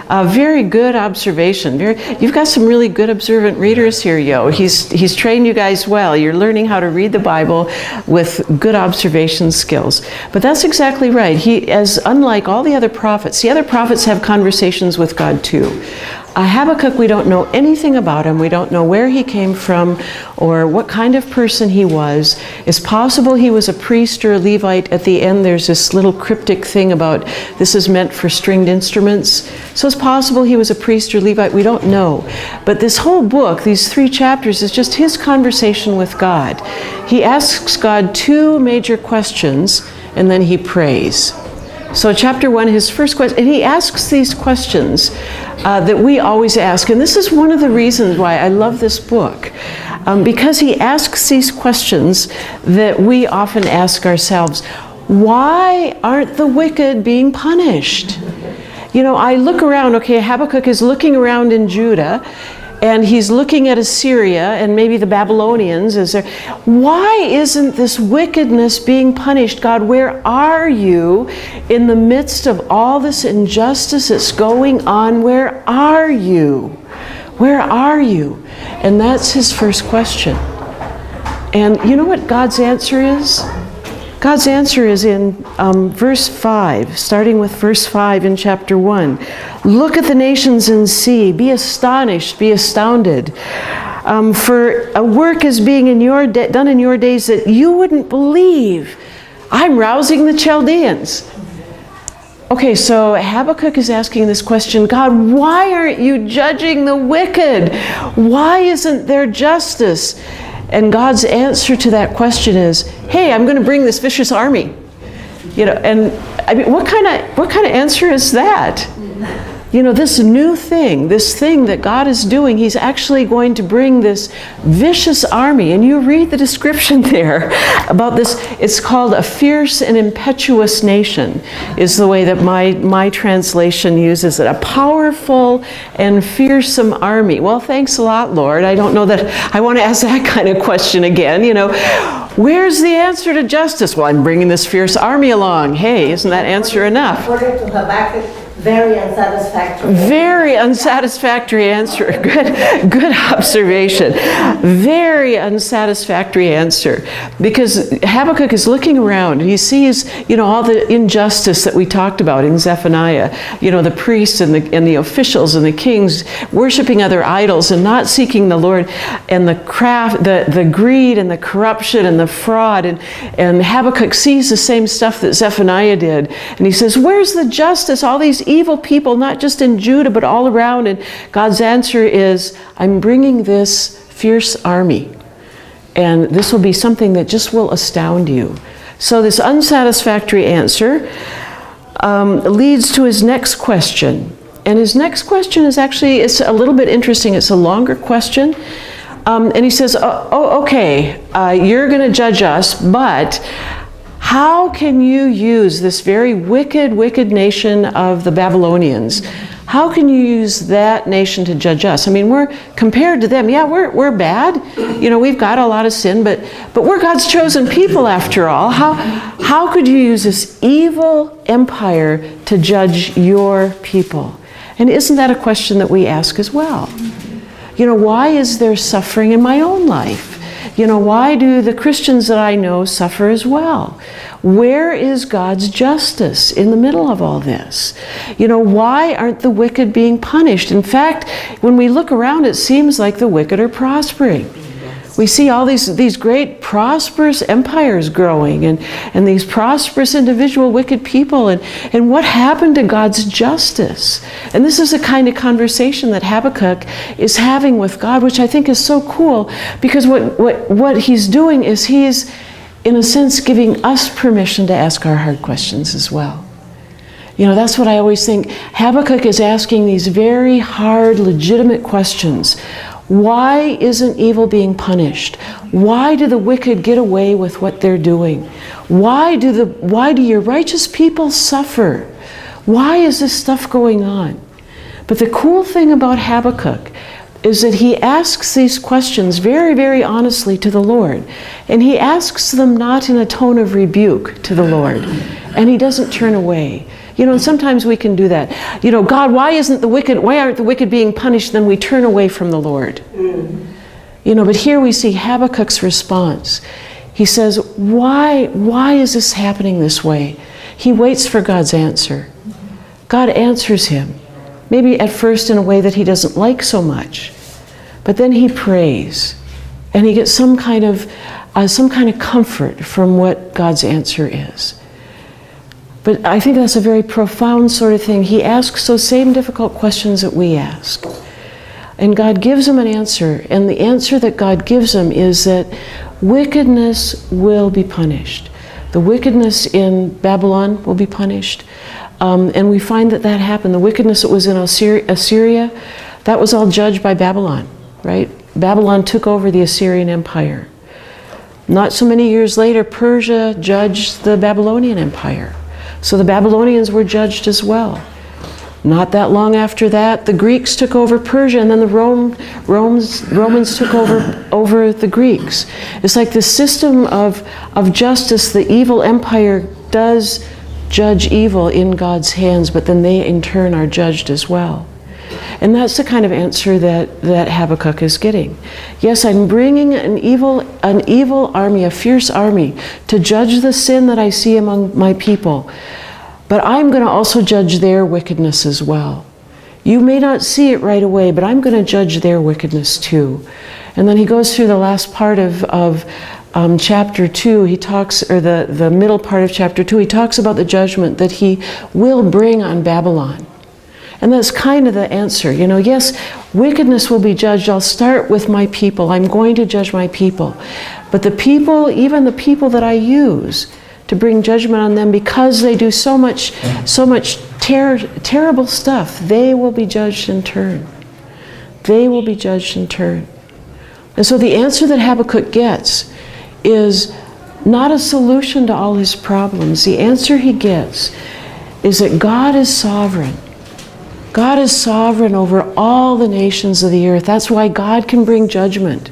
Very good observation. You've got some really good observant readers here, Yo. He's trained you guys well. You're learning how to read the Bible with good observation skills. But that's exactly right. He, as unlike all the other prophets have conversations with God too. Habakkuk, we don't know anything about him. We don't know where he came from or what kind of person he was. It's possible he was a priest or a Levite. At the end, there's this little cryptic thing about this is meant for stringed instruments. So it's possible he was a priest or Levite. We don't know. But this whole book, these 3 chapters, is just his conversation with God. He asks God 2 major questions, and then he prays. So chapter 1, his first question, and he asks these questions that we always ask. And this is one of the reasons why I love this book. Because he asks these questions that we often ask ourselves. Why aren't the wicked being punished? You know, I look around, okay, Habakkuk is looking around in Judah, and he's looking at Assyria and maybe the Babylonians. Why isn't this wickedness being punished? God, where are you in the midst of all this injustice that's going on? Where are you? Where are you? And that's his first question. And you know what God's answer is? God's answer is in verse 5, starting with verse 5 in chapter 1. Look at the nations and see, be astonished, be astounded. For a work is being done in your days that you wouldn't believe. I'm rousing the Chaldeans. Okay, so Habakkuk is asking this question, God, why aren't you judging the wicked? Why isn't there justice? And God's answer to that question is, hey, I'm going to bring this vicious army. You know, and I mean, what kind of answer is that? You know, this new thing, this thing that God is doing, he's actually going to bring this vicious army. And you read the description there about this. It's called a fierce and impetuous nation, is the way that my translation uses it. A powerful and fearsome army. Well, thanks a lot, Lord. I don't know that I want to ask that kind of question again. You know, where's the answer to justice? Well, I'm bringing this fierce army along. Hey, isn't that answer enough? According to Habakkuk, very unsatisfactory. Very unsatisfactory answer. Good observation. Very unsatisfactory answer. Because Habakkuk is looking around and he sees, you know, all the injustice that we talked about in Zephaniah. You know, the priests and the officials and the kings worshiping other idols and not seeking the Lord, and the the greed and the corruption and the fraud. And Habakkuk sees the same stuff that Zephaniah did. And he says, where's the justice? All these evil people, not just in Judah, but all around. And God's answer is, I'm bringing this fierce army. And this will be something that just will astound you. So this unsatisfactory answer leads to his next question. And his next question is actually, it's a little bit interesting. It's a longer question. And he says, okay, you're going to judge us, but how can you use this very wicked nation of the Babylonians? How can you use that nation to judge us? I mean, we're compared to them. Yeah, we're bad. You know, we've got a lot of sin, but we're God's chosen people after all. How could you use this evil empire to judge your people? And isn't that a question that we ask as well? You know, why is there suffering in my own life? You know, why do the Christians that I know suffer as well? Where is God's justice in the middle of all this? You know, why aren't the wicked being punished? In fact, when we look around, it seems like the wicked are prospering. We see all these great prosperous empires growing and these prosperous individual wicked people. And what happened to God's justice? And this is the kind of conversation that Habakkuk is having with God, which I think is so cool, because what he's doing is he's, in a sense, giving us permission to ask our hard questions as well. You know, that's what I always think. Habakkuk is asking these very hard, legitimate questions. Why isn't evil being punished? Why do the wicked get away with what they're doing? Why do your righteous people suffer? Why is this stuff going on? But the cool thing about Habakkuk is that he asks these questions very, very honestly to the Lord. And he asks them not in a tone of rebuke to the Lord. And he doesn't turn away. You know, and sometimes we can do that. You know, God, why aren't the wicked being punished? Then we turn away from the Lord. You know, but here we see Habakkuk's response. He says, why is this happening this way? He waits for God's answer. God answers him, maybe at first in a way that he doesn't like so much, but then he prays, and he gets some kind of comfort from what God's answer is. But I think that's a very profound sort of thing. He asks those same difficult questions that we ask. And God gives him an answer, and the answer that God gives him is that wickedness will be punished. The wickedness in Babylon will be punished. And we find that happened. The wickedness that was in Assyria, that was all judged by Babylon, right? Babylon took over the Assyrian Empire. Not so many years later, Persia judged the Babylonian Empire. So the Babylonians were judged as well. Not that long after that, the Greeks took over Persia, and then the Romans took over the Greeks. It's like the system of justice. The evil empire does judge evil in God's hands, but then they in turn are judged as well. And that's the kind of answer that Habakkuk is getting. Yes, I'm bringing an evil army, a fierce army, to judge the sin that I see among my people. But I'm going to also judge their wickedness as well. You may not see it right away, but I'm going to judge their wickedness too. And then he goes through the last part of chapter 2. He talks, or the middle part of chapter 2, he talks about the judgment that he will bring on Babylon. And that's kind of the answer. You know, yes, wickedness will be judged. I'll start with my people. I'm going to judge my people. But the people, even the people that I use to bring judgment on them because they do so much terrible stuff, they will be judged in turn. They will be judged in turn. And so the answer that Habakkuk gets is not a solution to all his problems. The answer he gets is that God is sovereign. God is sovereign over all the nations of the earth. That's why God can bring judgment.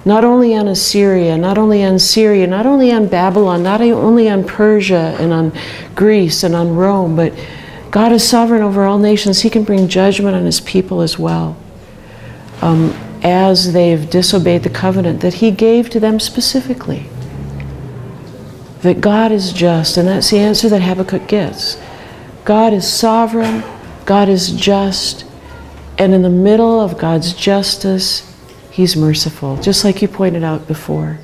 Not only on Assyria, not only on Syria, not only on Babylon, not only on Persia and on Greece and on Rome, but God is sovereign over all nations. He can bring judgment on his people as well, as they've disobeyed the covenant that he gave to them specifically. That God is just, and that's the answer that Habakkuk gets. God is sovereign, God is just, and in the middle of God's justice, he's merciful, just like you pointed out before.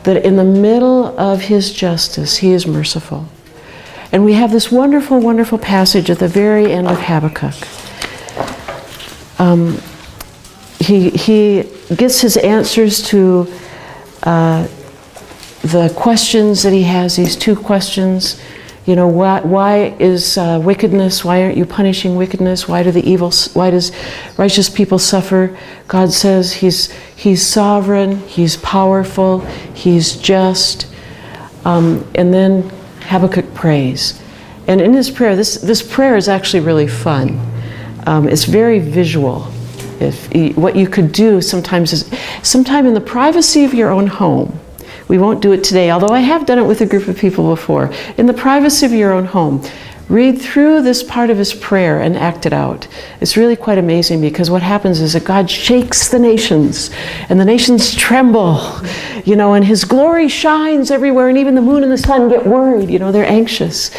That in the middle of his justice, he is merciful. And we have this wonderful, wonderful passage at the very end of Habakkuk. He gets his answers to the questions that he has, these two questions. You know, why is wickedness? Why aren't you punishing wickedness? Why does righteous people suffer? God says he's sovereign, he's powerful, he's just. And then Habakkuk prays. And in his prayer, this prayer is actually really fun. It's very visual. What you could do sometimes is, sometime in the privacy of your own home, we won't do it today, although I have done it with a group of people before. In the privacy of your own home, read through this part of his prayer and act it out. It's really quite amazing, because what happens is that God shakes the nations, and the nations tremble, you know, and his glory shines everywhere, and even the moon and the sun get worried, you know, they're anxious.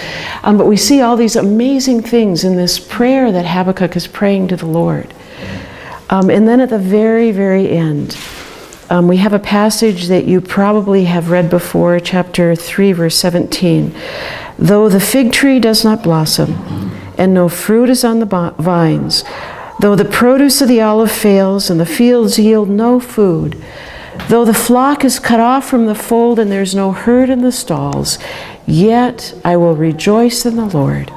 But we see all these amazing things in this prayer that Habakkuk is praying to the Lord. And then at the very, very end, we have a passage that you probably have read before, chapter 3, verse 17. Though the fig tree does not blossom, and no fruit is on the vines, though the produce of the olive fails, and the fields yield no food, though the flock is cut off from the fold, and there's no herd in the stalls, yet I will rejoice in the Lord.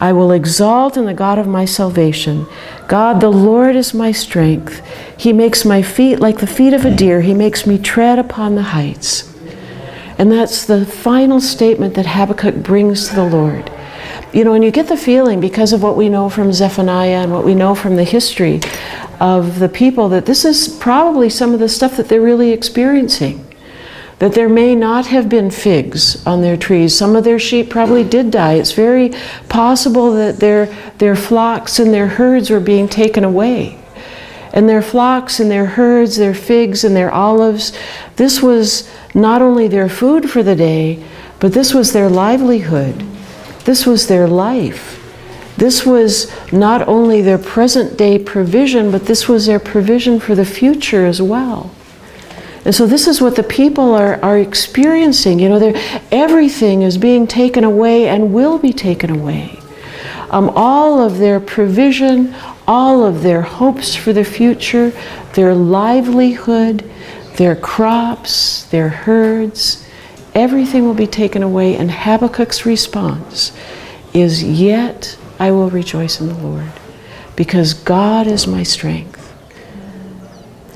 I will exalt in the God of my salvation. God, the Lord is my strength. He makes my feet like the feet of a deer. He makes me tread upon the heights. And that's the final statement that Habakkuk brings to the Lord. You know, and you get the feeling, because of what we know from Zephaniah and what we know from the history of the people, that this is probably some of the stuff that they're really experiencing. that there may not have been figs on their trees. Some of their sheep probably did die. It's very possible that their flocks and their herds were being taken away. And their flocks and their herds, their figs and their olives, this was not only their food for the day, but this was their livelihood. This was their life. This was not only their present day provision, but this was their provision for the future as well. And so this is what the people are experiencing. You know, everything is being taken away and will be taken away. All of their provision, all of their hopes for the future, their livelihood, their crops, their herds, everything will be taken away. And Habakkuk's response is, "Yet I will rejoice in the Lord, because God is my strength."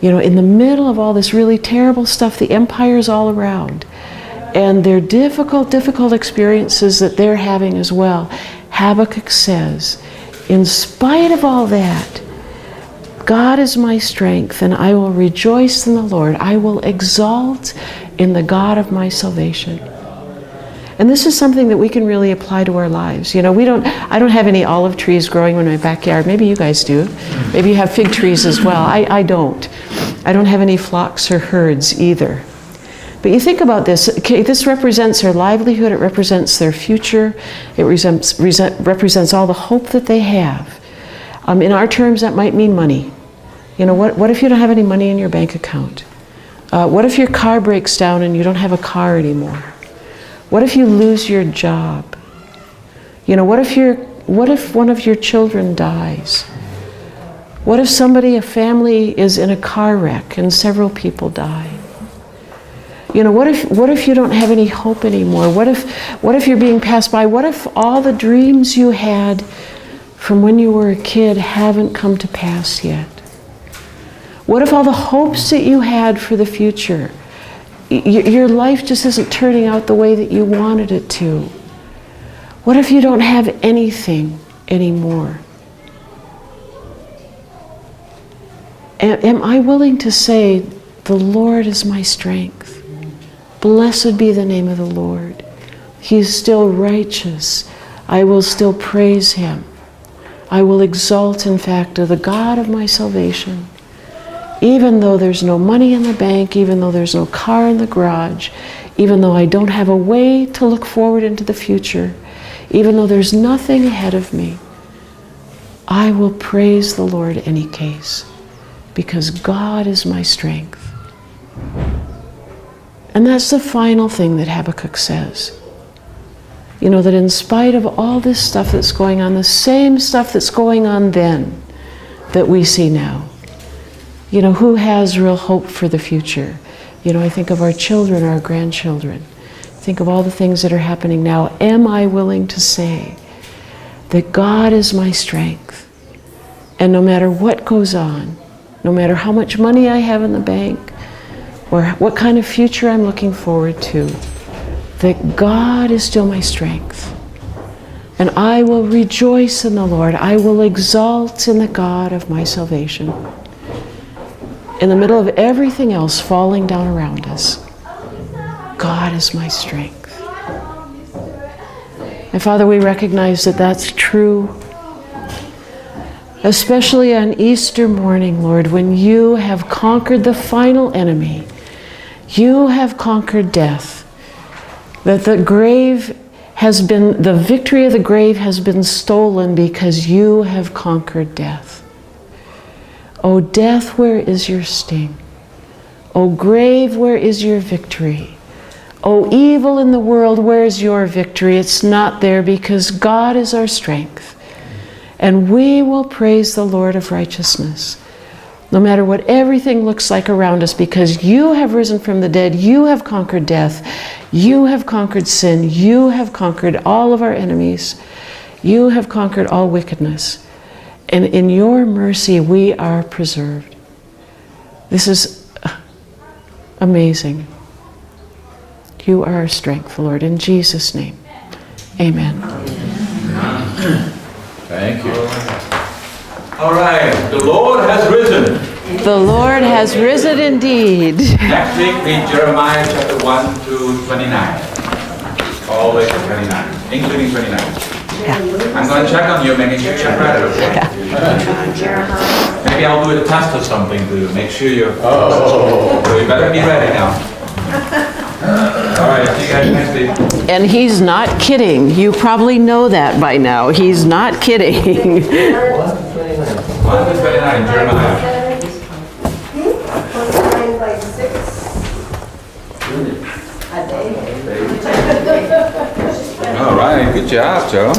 You know, in the middle of all this really terrible stuff, the empire's all around, and their difficult experiences that they're having as well, Habakkuk says, in spite of all that, God is my strength, and I will rejoice in the Lord. I will exalt in the God of my salvation. And this is something that we can really apply to our lives. You know, I don't have any olive trees growing in my backyard. Maybe you guys do. Maybe you have fig trees as well. I don't. I don't have any flocks or herds either. But you think about this. Okay, this represents their livelihood. It represents their future. It represents all the hope that they have. In our terms, that might mean money. You know, what if you don't have any money in your bank account? What if your car breaks down and you don't have a car anymore? What if you lose your job? You know, what if one of your children dies? What if a family is in a car wreck and several people die? You know, what if you don't have any hope anymore? What if you're being passed by? What if all the dreams you had from when you were a kid haven't come to pass yet? What if all the hopes that you had for the future, your life just isn't turning out the way that you wanted it to? What if you don't have anything anymore? Am I willing to say, the Lord is my strength? Blessed be the name of the Lord. He is still righteous. I will still praise him. I will exalt, in fact, to the God of my salvation. Even though there's no money in the bank, even though there's no car in the garage, even though I don't have a way to look forward into the future, even though there's nothing ahead of me, I will praise the Lord in any case, because God is my strength. And that's the final thing that Habakkuk says. You know, that in spite of all this stuff that's going on, the same stuff that's going on then that we see now, you know, who has real hope for the future? You know, I think of our children, our grandchildren. Think of all the things that are happening now. Am I willing to say that God is my strength? And no matter what goes on, no matter how much money I have in the bank, or what kind of future I'm looking forward to, that God is still my strength. And I will rejoice in the Lord. I will exalt in the God of my salvation. In the middle of everything else falling down around us, God is my strength. And Father, we recognize that that's true, especially on Easter morning, Lord, when you have conquered the final enemy. You have conquered death. That the victory of the grave has been stolen because you have conquered death. O death, where is your sting? O grave, where is your victory? O evil in the world, where is your victory? It's not there, because God is our strength. And we will praise the Lord of righteousness, no matter what everything looks like around us, because you have risen from the dead. You have conquered death. You have conquered sin. You have conquered all of our enemies. You have conquered all wickedness. And in your mercy, we are preserved. This is amazing. You are our strength, Lord. In Jesus' name, amen. Thank you. All right, the Lord has risen. The Lord has risen indeed. Next week, read Jeremiah chapter 1 to 29. All the way to 29, including 29. I'm going to check on you, making sure you're ready, okay? Maybe I'll do a test or something to make sure you're... So you better be ready now. All right, see you guys next week. And he's not kidding. You probably know that by now. He's not kidding. 1 to 29, Jeremiah. Like 6 a day. All right, good job, Joe.